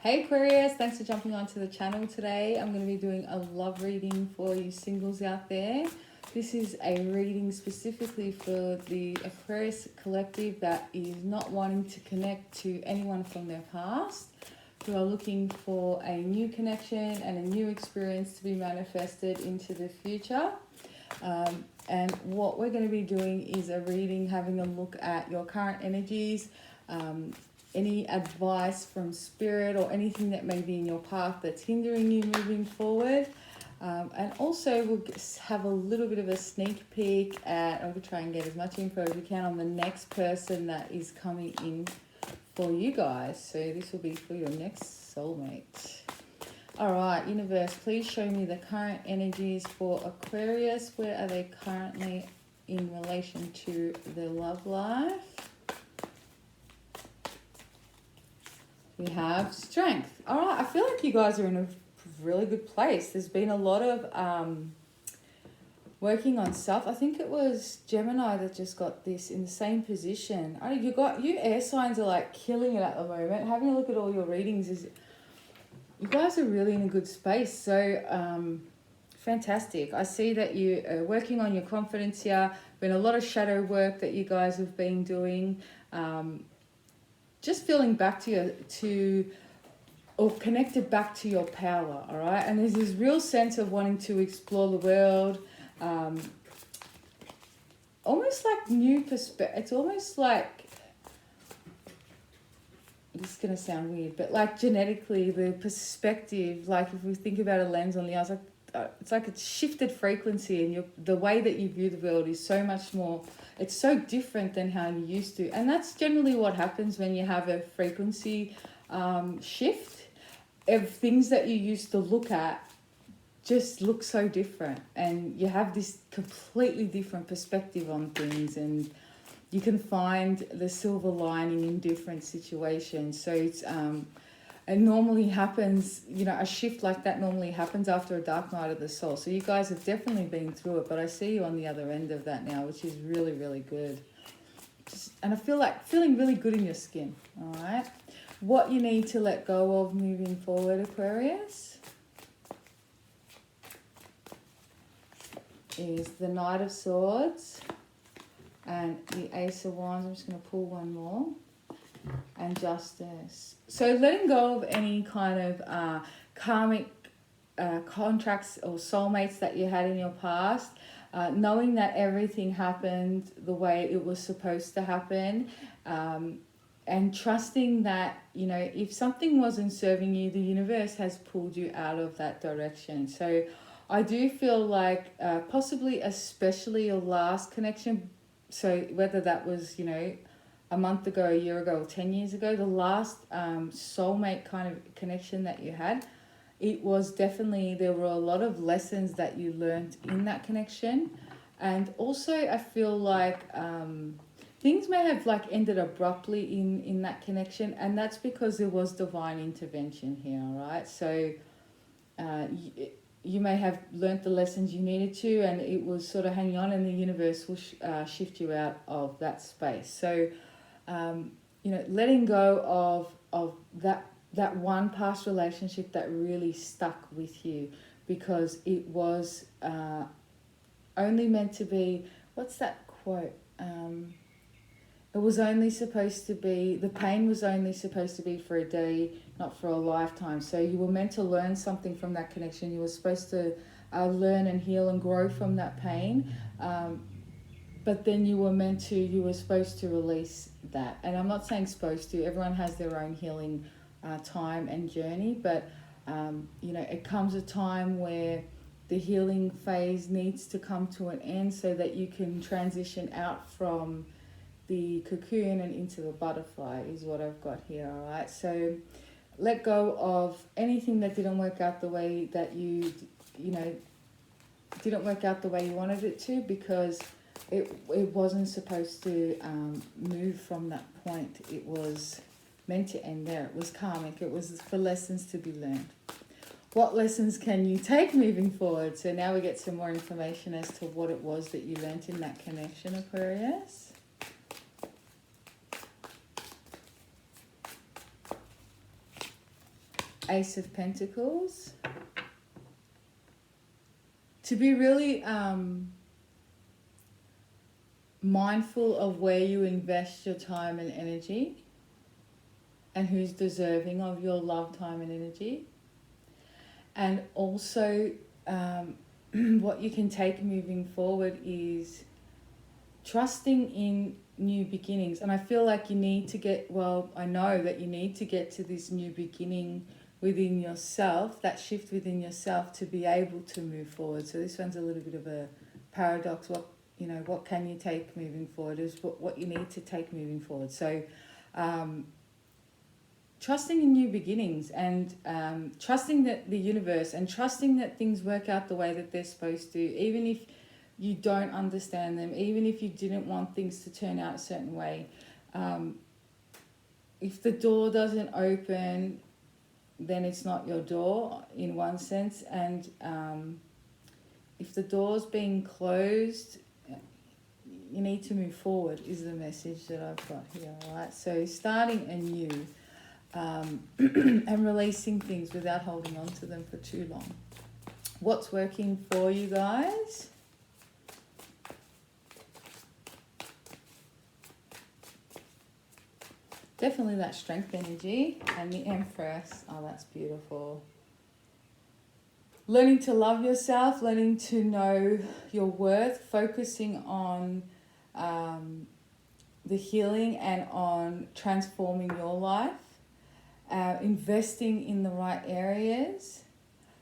Hey Aquarius, thanks for jumping onto the channel today. I'm going to be doing a love reading for you singles out there. This is a reading specifically for the Aquarius collective that is not wanting to connect to anyone from their past, who are looking for a new connection and a new experience to be manifested into the future. And what we're going to be doing is a reading, having a look at your current energies, any advice from spirit or anything that may be in your path that's hindering you moving forward. And also we'll have a little bit of a sneak peek at, I'm going to try and get as much info as we can on the next person that is coming in for you guys. So this will be for your next soulmate. All right, universe, please show me the current energies for Aquarius. Where are they currently in relation to their love life? We have strength. All right, I feel like you guys are in a really good place. There's been a lot of working on self. I think it was Gemini that just got this in the same position. You air signs are like killing it at the moment. Having a look at all your readings is, you guys are really in a good space. So fantastic. I see that you are working on your confidence here. Been a lot of shadow work that you guys have been doing. Just feeling back or connected back to your power, all right? And there's this real sense of wanting to explore the world, almost like new perspective. It's almost like, this is going to sound weird, but like genetically, the perspective, like if we think about a lens on the outside, it's like it's shifted frequency, and the way that you view the world is so much more, it's so different than how you used to. And that's generally what happens when you have a frequency shift of things that you used to look at just look so different, and you have this completely different perspective on things, and you can find the silver lining in different situations. So it's it normally happens, a shift like that normally happens after a dark night of the soul. So you guys have definitely been through it, but I see you on the other end of that now, which is really, really good. And I feel like feeling really good in your skin, all right? What you need to let go of moving forward, Aquarius, is the Knight of Swords and the Ace of Wands. I'm just going to pull one more. And Justice. So letting go of any kind of karmic contracts or soulmates that you had in your past, knowing that everything happened the way it was supposed to happen, and trusting that, if something wasn't serving you, the universe has pulled you out of that direction. So I do feel like possibly especially your last connection, so whether that was, a month ago, a year ago, or 10 years ago, the last soulmate kind of connection that you had, it was definitely, there were a lot of lessons that you learned in that connection. And also I feel like things may have like ended abruptly in that connection, and that's because there was divine intervention here, all right? So you may have learnt the lessons you needed to, and it was sort of hanging on, and the universe will shift you out of that space. So letting go of that one past relationship that really stuck with you, because it was only meant to be, what's that quote? It was only supposed to be, the pain was only supposed to be for a day, not for a lifetime. So you were meant to learn something from that connection. You were supposed to learn and heal and grow from that pain. But then you were supposed to release that. And I'm not saying supposed to, everyone has their own healing time and journey, but it comes a time where the healing phase needs to come to an end so that you can transition out from the cocoon and into the butterfly, is what I've got here, all right? So let go of anything that didn't work out the way that didn't work out the way you wanted it to, because it wasn't supposed to move from that point. It was meant to end there. It was karmic. It was for lessons to be learned. What lessons can you take moving forward? So now we get some more information as to what it was that you learnt in that connection, Aquarius. Ace of Pentacles. To be really mindful of where you invest your time and energy and who's deserving of your love, time and energy. And also what you can take moving forward is trusting in new beginnings. And I feel like you need to get, well, I know that you need to get to this new beginning within yourself, that shift within yourself, to be able to move forward. So this one's a little bit of a paradox. What can you take moving forward is what you need to take moving forward. So trusting in new beginnings, and trusting that the universe, and trusting that things work out the way that they're supposed to, even if you don't understand them, even if you didn't want things to turn out a certain way. If the door doesn't open, then it's not your door in one sense, and if the door's being closed, you need to move forward, is the message that I've got here, right? So starting anew, and releasing things without holding on to them for too long. What's working for you guys? Definitely that strength energy, and the Empress. Oh, that's beautiful. Learning to love yourself, learning to know your worth, focusing on the healing and on transforming your life, investing in the right areas.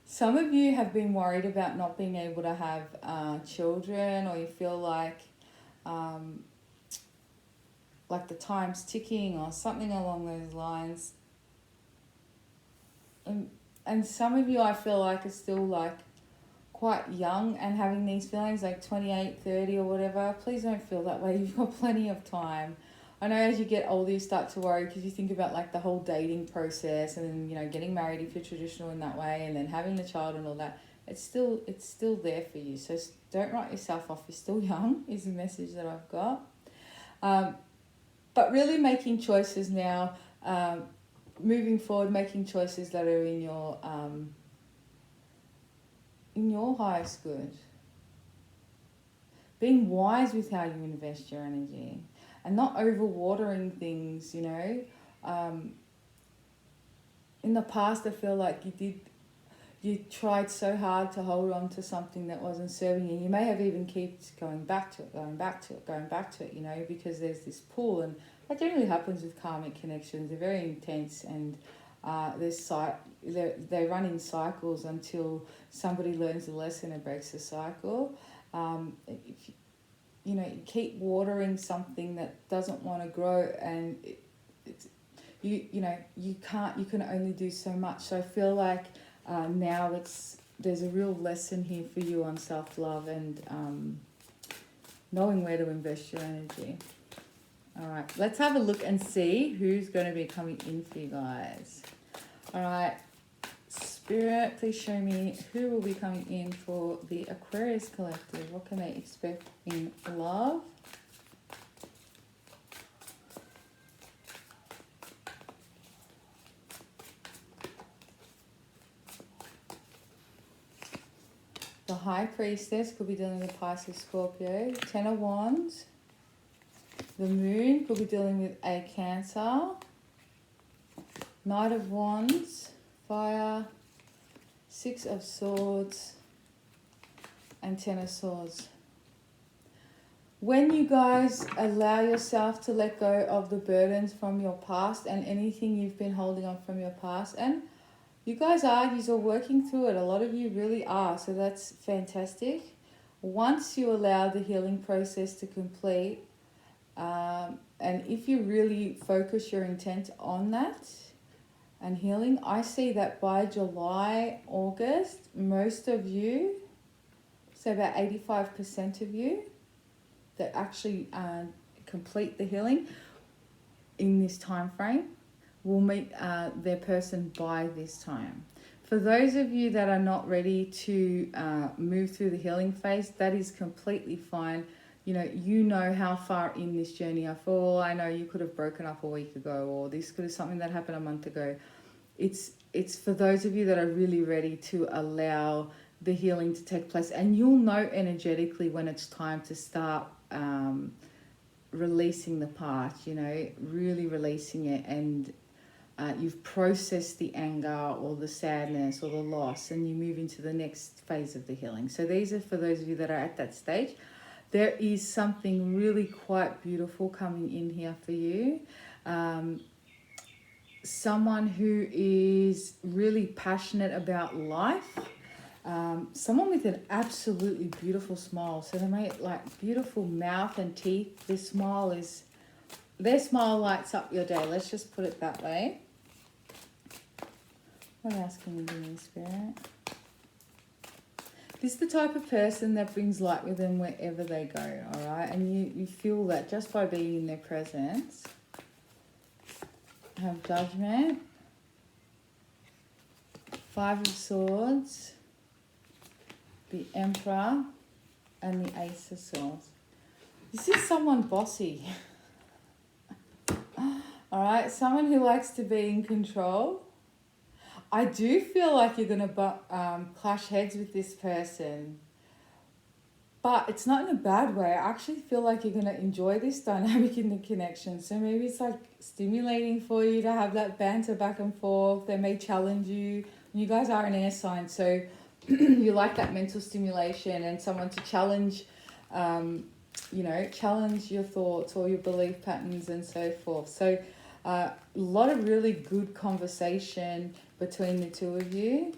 Some of you have been worried about not being able to have children, or you feel like the time's ticking or something along those lines. And some of you, I feel like, are still like quite young and having these feelings, like 28, 30 or whatever. Please don't feel that way. You've got plenty of time. I know as you get older, you start to worry because you think about like the whole dating process, and then, you know, getting married if you're traditional in that way, and then having the child and all that. It's still there for you. So don't write yourself off. You're still young is the message that I've got. But really making choices now, moving forward, making choices that are in your highest good. Being wise with how you invest your energy, and not overwatering things, you know. In the past, I feel like you tried so hard to hold on to something that wasn't serving you. You may have even kept going back to it, you know, because there's this pull. And that generally happens with karmic connections. They're very intense, and they run in cycles until somebody learns the lesson and breaks the cycle. If you keep watering something that doesn't want to grow, and you can only do so much. So I feel like now there's a real lesson here for you on self-love and knowing where to invest your energy. All right, let's have a look and see who's going to be coming in for you guys. All right, Spirit, please show me who will be coming in for the Aquarius Collective. What can they expect in love? The High Priestess could be dealing with Pisces, Scorpio. Ten of Wands. The Moon could be dealing with a Cancer. Knight of Wands, Fire, Six of Swords, and Ten of Swords. When you guys allow yourself to let go of the burdens from your past and anything you've been holding on from your past, and you guys are working through it. A lot of you really are, so that's fantastic. Once you allow the healing process to complete, and if you really focus your intent on that and healing, I see that by July, August, most of you, so about 85% of you that actually complete the healing in this time frame will meet their person by this time. For those of you that are not ready to move through the healing phase, that is completely fine. You know how far in this journey are. For all I know, you could have broken up a week ago, or this could have something that happened a month ago. It's it's for those of you that are really ready to allow the healing to take place. And you'll know energetically when it's time to start releasing the past, you know, really releasing it. And you've processed the anger or the sadness or the loss, and you move into the next phase of the healing. So these are for those of you that are at that stage. There is something really quite beautiful coming in here for you. Someone who is really passionate about life. Someone with an absolutely beautiful smile. So they make like beautiful mouth and teeth. Their smile lights up your day. Let's just put it that way. What else can you do in spirit? This is the type of person that brings light with them wherever they go, all right? And you feel that just by being in their presence. Have Judgment. 5 of Swords. The Emperor. And the Ace of Swords. This is someone bossy. All right? Someone who likes to be in control. I do feel like you're going to clash heads with this person. But it's not in a bad way. I actually feel like you're going to enjoy this dynamic in the connection. So maybe it's like stimulating for you to have that banter back and forth. They may challenge you. You guys are an air sign, so you like that mental stimulation and someone to challenge, challenge your thoughts or your belief patterns and so forth. So a lot of really good conversation between the two of you.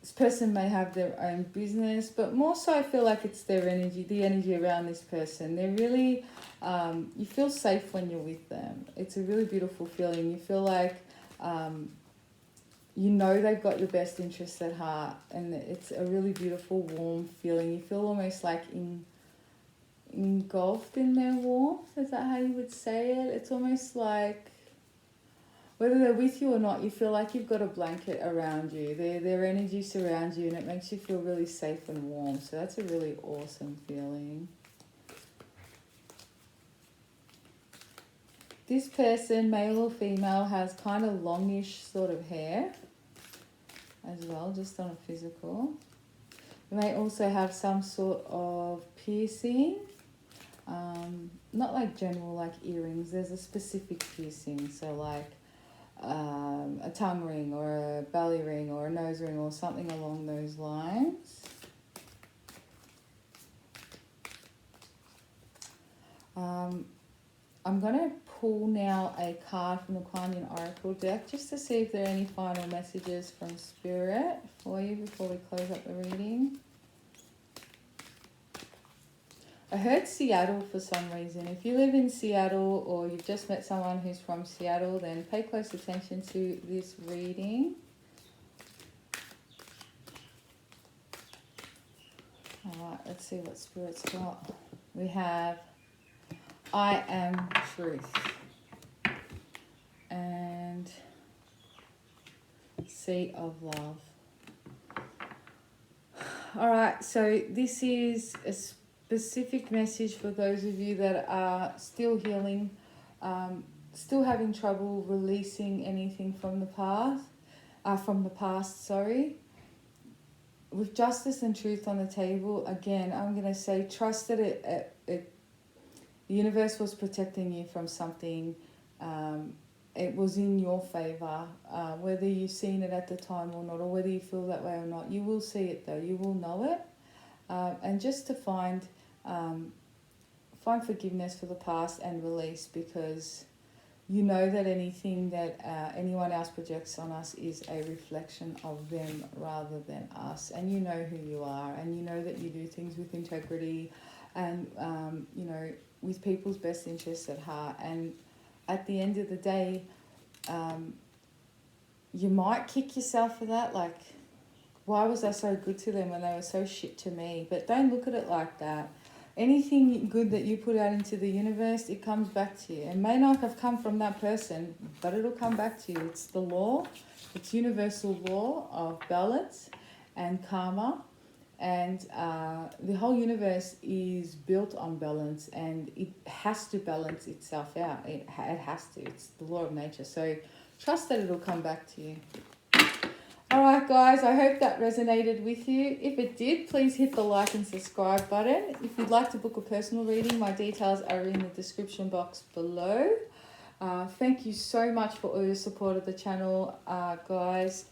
This person may have their own business, but more so I feel like it's their energy, the energy around this person. They're really, you feel safe when you're with them. It's a really beautiful feeling. You feel like, you know they've got your best interests at heart, and it's a really beautiful, warm feeling. You feel almost like engulfed in their warmth. Is that how you would say it? It's almost like, whether they're with you or not, you feel like you've got a blanket around you. Their energy surrounds you, and it makes you feel really safe and warm. So that's a really awesome feeling. This person, male or female, has kind of longish sort of hair as well, just on a physical. You may also have some sort of piercing. Not like general, like earrings. There's a specific piercing. So like a tongue ring or a belly ring or a nose ring or something along those lines. I'm going to pull now a card from the Kuan Yin Oracle deck just to see if there are any final messages from Spirit for you before we close up the reading. I heard Seattle for some reason. If you live in Seattle or you've just met someone who's from Seattle, then pay close attention to this reading. All right, let's see what Spirit's got. We have I Am Truth and Sea of Love. All right, so this is a specific message for those of you that are still healing, still having trouble releasing anything from the past, With justice and truth on the table, again, I'm going to say trust that the universe was protecting you from something. It was in your favor, whether you've seen it at the time or not, or whether you feel that way or not. You will see it though. You will know it. And just to find forgiveness for the past and release, because you know that anything that anyone else projects on us is a reflection of them rather than us. And you know who you are, and you know that you do things with integrity and, with people's best interests at heart. And at the end of the day, you might kick yourself for that, like, why was I so good to them when they were so shit to me? But don't look at it like that. Anything good that you put out into the universe, it comes back to you. It may not have come from that person, but it'll come back to you. It's the law. It's universal law of balance and karma. And the whole universe is built on balance, and it has to balance itself out. It has to. It's the law of nature. So trust that it'll come back to you. All right, guys, I hope that resonated with you. If it did, please hit the like and subscribe button. If you'd like to book a personal reading, my details are in the description box below. Thank you so much for all your support of the channel, guys.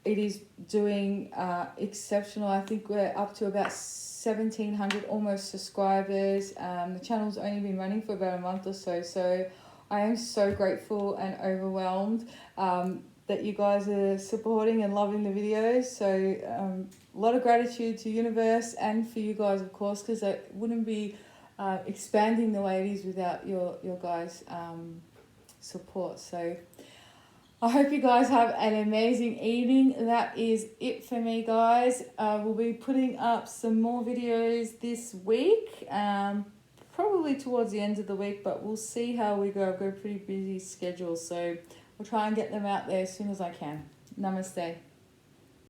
It is doing exceptional. I think we're up to about 1,700 almost subscribers. The channel's only been running for about a month or so, so I am so grateful and overwhelmed that you guys are supporting and loving the videos. So a lot of gratitude to universe and for you guys, of course, because it wouldn't be expanding the way it is without your guys' support. So I hope you guys have an amazing evening. That is it for me, guys. We'll be putting up some more videos this week, probably towards the end of the week, but we'll see how we go. I've got a pretty busy schedule, so we'll try and get them out there as soon as I can. Namaste.